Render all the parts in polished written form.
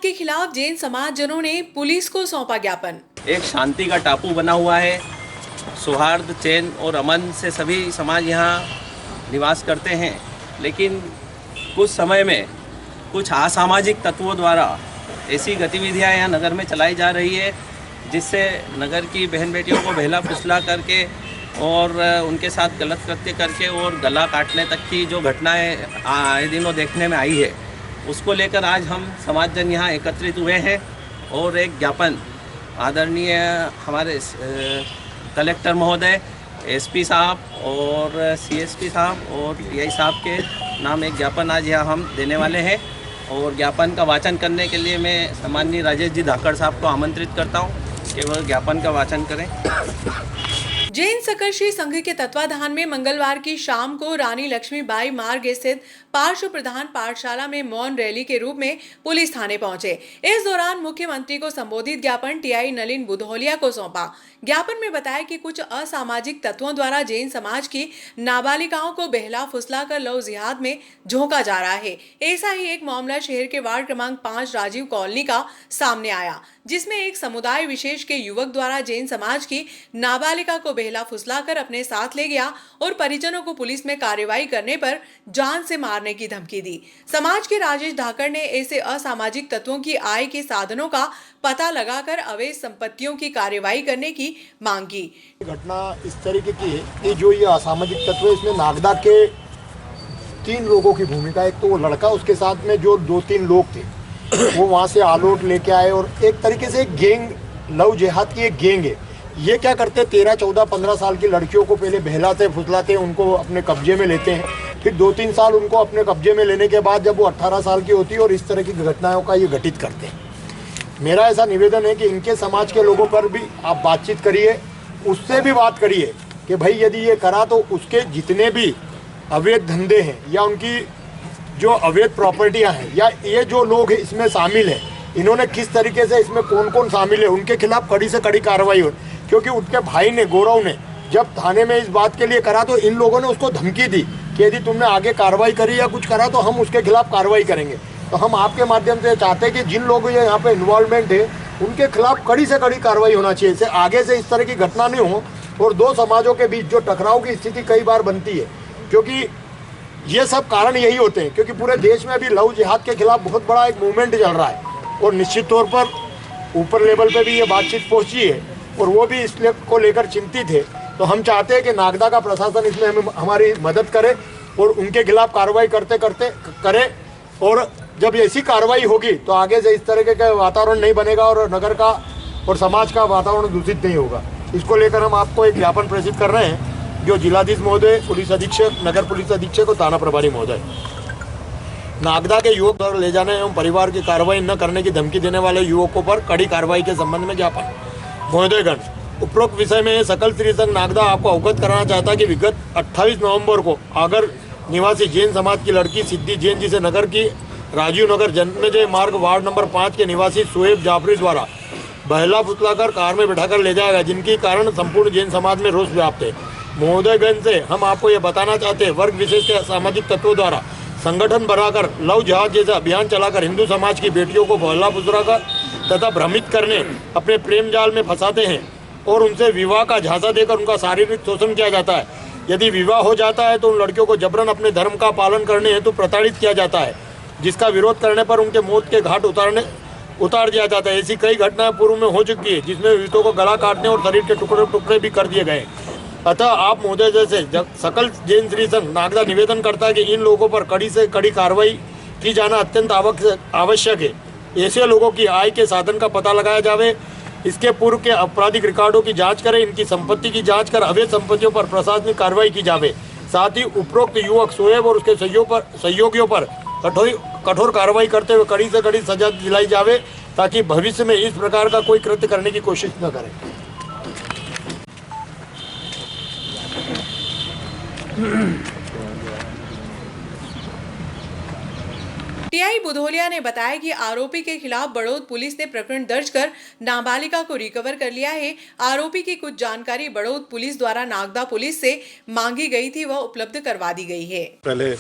के खिलाफ जैन समाजजनों ने पुलिस को सौंपा ज्ञापन। एक शांति का टापू बना हुआ है। सौहार्द, चैन और अमन से सभी समाज यहाँ निवास करते हैं, लेकिन कुछ समय में कुछ असामाजिक तत्वों द्वारा ऐसी गतिविधियाँ यहाँ नगर में चलाई जा रही है जिससे नगर की बहन बेटियों को बहला फुसला करके और उनके साथ गलत कृत्य करके और गला काटने तक की जो घटनाएं आए दिनों देखने में आई है, उसको लेकर आज हम समाजजन यहाँ एकत्रित हुए हैं और एक ज्ञापन आदरणीय हमारे कलेक्टर महोदय, एसपी साहब और सीएसपी साहब और टीआई साहब के नाम एक ज्ञापन आज यहाँ हम देने वाले हैं। और ज्ञापन का वाचन करने के लिए मैं सम्माननीय राजेश जी धाकड़ साहब को आमंत्रित करता हूँ कि वह ज्ञापन का वाचन करें। जैन सकर्षी संघ के तत्वाधान में मंगलवार की शाम को रानी लक्ष्मीबाई मार्ग स्थित पार्श्व प्रधान पाठशाला में मौन रैली के रूप में पुलिस थाने पहुंचे। इस दौरान मुख्यमंत्री को संबोधित ज्ञापन टीआई नलिन बुधौलिया को सौंपा। ज्ञापन में बताया कि कुछ असामाजिक तत्वों द्वारा जैन समाज की नाबालिकाओं को बहला फुसला कर लव जिहाद में झोंका जा रहा है। ऐसा ही एक मामला शहर के वार्ड क्रमांक 5 राजीव कॉलोनी का सामने आया, जिसमें एक समुदाय विशेष के युवक द्वारा जैन समाज की नाबालिका को बहला फुसला कर अपने साथ ले गया और परिजनों को पुलिस में कार्रवाई करने पर जान से मारने की धमकी दी। समाज के राजेश धाकड़ ने ऐसे असामाजिक तत्वों की आय के साधनों का पता लगाकर अवैध संपत्तियों की कार्रवाई करने की मांग की। घटना इस तरीके की है कि जो ये असामाजिक तत्व है, इसमें नागदा के 3 लोगों की भूमिका। एक तो वो लड़का, उसके साथ में जो 2-3 लोग थे वो वहाँ से आलोट लेके आए और एक तरीके से एक गैंग, लव जिहाद की एक गैंग है। ये क्या करते, 13, 14, 15 साल की लड़कियों को पहले बहलाते फुसलाते उनको अपने कब्जे में लेते हैं, फिर 2-3 साल उनको अपने कब्जे में लेने के बाद जब वो 18 साल की होती है और इस तरह की घटनाओं का ये घटित करते हैं। मेरा ऐसा निवेदन है कि इनके समाज के लोगों पर भी आप बातचीत करिए, उससे भी बात करिए कि भाई यदि ये करा तो उसके जितने भी अवैध धंधे हैं या उनकी जो अवैध प्रॉपर्टियां हैं या ये जो लोग इसमें शामिल हैं, इन्होंने किस तरीके से इसमें कौन कौन शामिल है, उनके खिलाफ कड़ी से कड़ी कार्रवाई हो। क्योंकि उनके भाई ने, गौरव ने, जब थाने में इस बात के लिए करा तो इन लोगों ने उसको धमकी दी कि यदि तुमने आगे कार्रवाई करी या कुछ करा तो हम उसके खिलाफ कार्रवाई करेंगे। तो हम आपके माध्यम से चाहते हैं कि जिन लोगों ये यहाँ पे इन्वॉल्वमेंट है उनके खिलाफ कड़ी से कड़ी कार्रवाई होना चाहिए, इससे आगे से इस तरह की घटना नहीं हो और 2 समाजों के बीच जो टकराव की स्थिति कई बार बनती है। क्योंकि ये सब कारण यही होते हैं, क्योंकि पूरे देश में अभी लव जिहाद के खिलाफ बहुत बड़ा एक मूवमेंट चल रहा है और निश्चित तौर पर ऊपर लेवल पे भी ये बातचीत पहुंची है और वो भी इस को लेकर चिंतित है। तो हम चाहते हैं कि नागदा का प्रशासन इसमें हमें हमारी मदद करे और उनके खिलाफ कार्रवाई करते करते करे, और जब ऐसी कार्रवाई होगी तो आगे से इस तरह का वातावरण नहीं बनेगा और नगर का और समाज का वातावरण दूषित नहीं होगा। इसको लेकर हम आपको एक ज्ञापन प्रेषित कर रहे हैं, जो जिलाधीश महोदय, पुलिस अधीक्षक, नगर पुलिस अधीक्षक और थाना प्रभारी महोदय, नागदा के युवक द्वारा ले जाने एवं परिवार की कार्रवाई न करने की धमकी देने वाले युवकों पर कड़ी कार्रवाई के संबंध में ज्ञापन। महोदयगण, उपरोक्त विषय में सकल स्त्री संघ नागदा आपको अवगत कराना चाहता है कि विगत 28 नवंबर को आगर निवासी जैन समाज की लड़की सिद्धि जैन, जिसे नगर की राजीव नगर जन्मजय मार्ग वार्ड नंबर 5 के निवासी शोएब जाफरी द्वारा बहला फुसलाकर कार में बिठाकर ले जाएगा, जिनके कारण संपूर्ण जैन समाज में रोष व्याप्त है। महोदयगण से हम आपको ये बताना चाहते हैं, वर्ग विशेष के सामाजिक तत्वों द्वारा संगठन बनाकर लव जिहाद जैसा अभियान चलाकर हिंदू समाज की बेटियों को बहला फुसलाकर तथा भ्रमित करने अपने प्रेम जाल में फंसाते हैं और उनसे विवाह का झांसा देकर उनका शारीरिक शोषण किया जाता है। यदि विवाह हो जाता है तो उन लड़कियों को जबरन अपने धर्म का पालन करने हेतु प्रताड़ित किया जाता है, जिसका विरोध करने पर उनके मौत के घाट उतार दिया जाता है। ऐसी कई घटनाएं पूर्व में हो चुकी है, जिसमें पीड़ितों को गला काटने और शरीर के टुकड़े टुकड़े भी कर दिए गए। अतः आप महोदय जैसे सकल जैन स्त्री संघ नागदा निवेदन करता है कि इन लोगों पर कड़ी से कड़ी कार्रवाई की जाना अत्यंत आवश्यक है। ऐसे लोगों की आय के साधन का पता लगाया जावे, इसके पूर्व के आपराधिक रिकॉर्डों की जांच करें, इनकी संपत्ति की जांच कर अवैध संपत्तियों पर प्रशासनिक कार्रवाई की जावे। साथ ही उपरोक्त युवक शोएब और उसके सहयोगियों पर कठोर कार्रवाई करते हुए कड़ी से कड़ी सजा दिलाई जावे, ताकि भविष्य में इस प्रकार का कोई कृत्य करने की कोशिश न करें। टीआई बुधौलिया ने बताया कि आरोपी के खिलाफ बड़ौद पुलिस ने प्रकरण दर्ज कर नाबालिका को रिकवर कर लिया है। आरोपी की कुछ जानकारी बड़ौद पुलिस द्वारा नागदा पुलिस से मांगी गई थी, वह उपलब्ध करवा दी गई है। पहले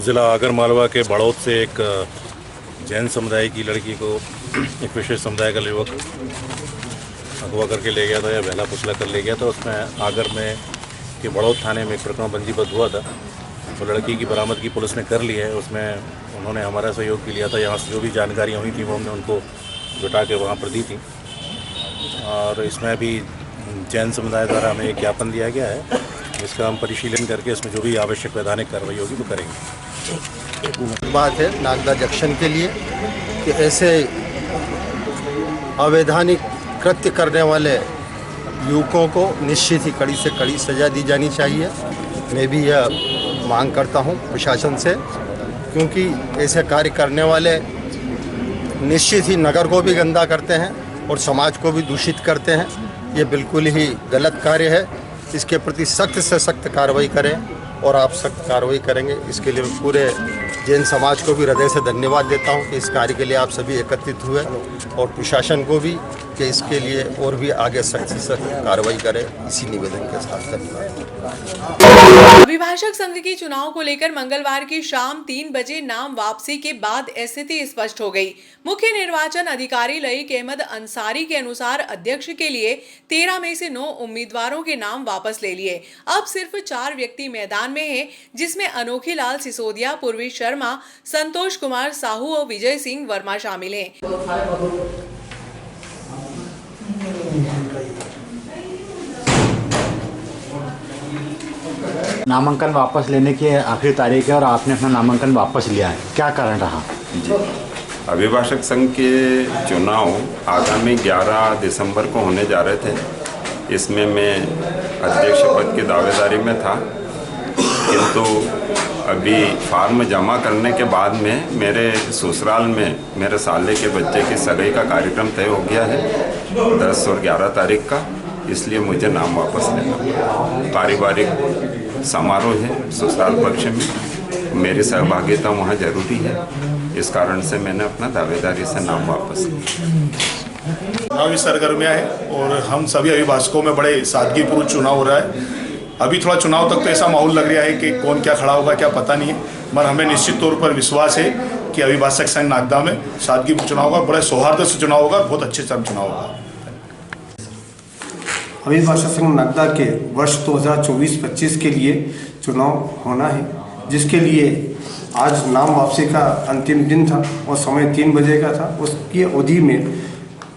जिला आगर मालवा के बड़ौद से एक जैन समुदाय की लड़की को एक विशेष समुदाय का युवक अगवा करके ले गया था या बहला फुसला कर ले गया था। उसमें आगर में के बड़ौद थाने में एक प्रकरण पंजीबद्ध हुआ था। तो लड़की की बरामदगी पुलिस ने कर ली है। उसमें उन्होंने हमारा सहयोग भी लिया था। यहाँ से जो भी जानकारियाँ हुई थी वो हमने उनको जुटा के वहाँ पर दी थी। और इसमें अभी जैन समुदाय द्वारा हमें एक ज्ञापन दिया गया है, जिसका हम परिशीलन करके इसमें जो भी आवश्यक वैधानिक कार्रवाई होगी वो करेंगे। बात है नागदा जंक्शन के लिए कि ऐसे अवैधानिक कृत्य करने वाले युवकों को निश्चित ही कड़ी से कड़ी सज़ा दी जानी चाहिए। मैं भी यह मांग करता हूं प्रशासन से, क्योंकि ऐसे कार्य करने वाले निश्चित ही नगर को भी गंदा करते हैं और समाज को भी दूषित करते हैं। ये बिल्कुल ही गलत कार्य है। इसके प्रति सख्त से सख्त कार्रवाई करें और आप सख्त कार्रवाई करेंगे। इसके लिए मैं पूरे जैन समाज को भी हृदय से धन्यवाद देता हूं कि इस कार्य के लिए आप सभी एकत्रित हुए, और प्रशासन को भी कि इसके लिए और भी आगे सख्त से सख्त कार्रवाई करें। इसी निवेदन के साथ धन्यवाद। अभिभाषक संघ की चुनाव को लेकर मंगलवार की शाम 3 बजे नाम वापसी के बाद स्थिति स्पष्ट हो गई। मुख्य निर्वाचन अधिकारी लईक अहमद अंसारी के अनुसार अध्यक्ष के लिए 13 में से 9 उम्मीदवारों के नाम वापस ले लिए। अब सिर्फ 4 व्यक्ति मैदान में हैं, जिसमें अनोखी लाल सिसोदिया, पूर्वी शर्मा, संतोष कुमार साहू और विजय सिंह वर्मा शामिल हैं। नामांकन वापस लेने की आखिरी तारीख है और आपने अपना नामांकन वापस लिया है, क्या कारण रहा? जी, अभिभाषक संघ के चुनाव आगामी 11 दिसंबर को होने जा रहे थे। इसमें मैं अध्यक्ष पद की दावेदारी में था, किंतु अभी फार्म जमा करने के बाद में मेरे ससुराल में मेरे साले के बच्चे की सगाई का कार्यक्रम तय हो गया है 10 और 11 तारीख का। इसलिए मुझे नाम वापस लेना पड़ा। पारिवारिक समारोह है ससुराल पक्ष में, मेरी सहभागिता वहाँ जरूरी है। इस कारण से मैंने अपना दावेदारी से नाम वापस लिया। चुनावी सरगर्मियाँ है और हम सभी अभिभाषकों में बड़े सादगीपूर्ण चुनाव हो रहा है। अभी थोड़ा चुनाव तक तो ऐसा माहौल लग रहा है कि कौन क्या खड़ा होगा क्या पता नहीं है, मगर हमें निश्चित तौर पर विश्वास है कि अभिभाषक संघ नागदा में सादगीपूर्ण चुनाव होगा, बड़े सौहार्द से चुनाव होगा, बहुत अच्छे से चुनाव होगा। अभिभाषक संघ नागदा के वर्ष 2024-25 के लिए चुनाव होना है, जिसके लिए आज नाम वापसी का अंतिम दिन था और समय 3 बजे का था। उसकी अवधि में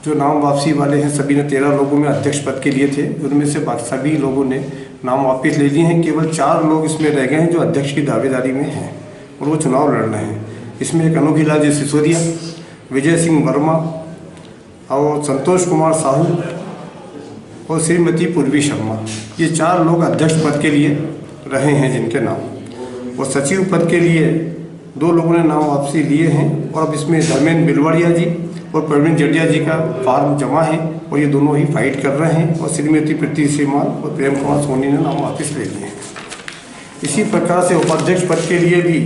जो नाम वापसी वाले हैं सभी ने 13 लोगों में अध्यक्ष पद के लिए थे, उनमें से सभी लोगों ने नाम वापस ले लिए हैं। केवल 4 लोग इसमें रह गए हैं जो अध्यक्ष की दावेदारी में हैं और वो चुनाव लड़ रहे हैं। इसमें एक अनोखी लाल सिसोदिया, विजय सिंह वर्मा और संतोष कुमार साहू और श्रीमती पूर्वी शर्मा, ये 4 लोग अध्यक्ष पद के लिए रहे हैं जिनके नाम। और सचिव पद के लिए 2 लोगों ने नाम वापसी लिए हैं और अब इसमें धर्मेंद्र बिलवाड़िया जी और प्रवीण जडिया जी का फार्म जमा है और ये दोनों ही फाइट कर रहे हैं। और श्रीमती प्रीति सीमाल और प्रेम कुमार सोनी ने नाम वापस ले लिए हैं। इसी प्रकार से उपाध्यक्ष पद के लिए भी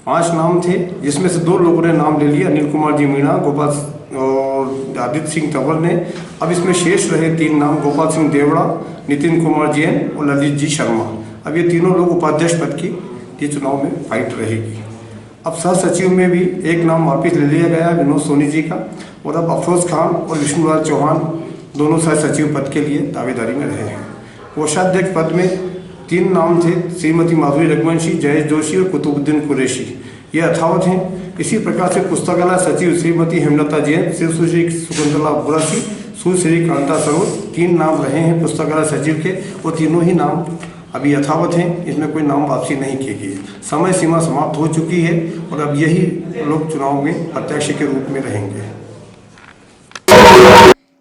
5 नाम थे, जिसमें से 2 लोगों ने नाम ले लिया, अनिल कुमार जी मीणा, गोपाल और आदित्य सिंह तंवर ने। अब इसमें शेष रहे 3 नाम, गोपाल सिंह देवड़ा, नितिन कुमार जैन और ललित जी शर्मा। अब ये तीनों लोग उपाध्यक्ष पद की ये चुनाव में फाइट रहेगी। अब सह सचिव में भी 1 नाम वापस ले लिया गया विनोद सोनी जी का, और अब अफरोज खान और विष्णुलाल चौहान दोनों सह सचिव पद के लिए दावेदारी में रहे हैं। कोषाध्यक्ष पद में 3 नाम थे, श्रीमती माधुरी रघुवंशी, जयेश जोशी और कुतुबुद्दीन कुरैशी, ये यथावत हैं। इसी प्रकार से पुस्तकालय सचिव श्रीमती हेमलता जैन, श्री सुकुंतला बुरासी, सुश्री कांता सरोज, 3 नाम रहे हैं पुस्तकालय सचिव के और तीनों ही नाम अभी यथावत हैं। इसमें कोई नाम वापसी नहीं की गई है। समय सीमा समाप्त हो चुकी है और अब यही लोग चुनाव में प्रत्याशी के रूप में रहेंगे।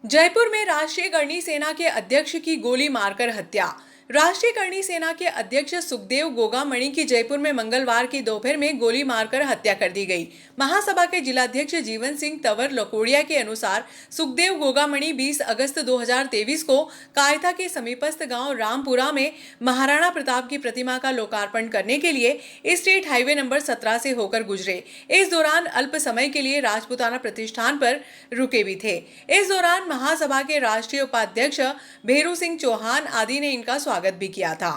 जयपुर में राष्ट्रीय करणी सेना के अध्यक्ष की गोली मारकर हत्या। राष्ट्रीय करणी सेना के अध्यक्ष सुखदेव गोगामणि की जयपुर में मंगलवार की दोपहर में गोली मारकर हत्या कर दी गई। महासभा के जिलाध्यक्ष जीवन सिंह तंवर लकोड़िया के अनुसार सुखदेव गोगामणि 20 अगस्त 2023 को कायथा के समीपस्थ गांव रामपुरा में महाराणा प्रताप की प्रतिमा का लोकार्पण करने के लिए स्टेट हाईवे नंबर 17 से होकर गुजरे। इस दौरान अल्प समय के लिए राजपुताना प्रतिष्ठान पर रुके भी थे। इस दौरान महासभा के राष्ट्रीय उपाध्यक्ष भेरू सिंह चौहान आदि ने इनका स्वागत भी किया था।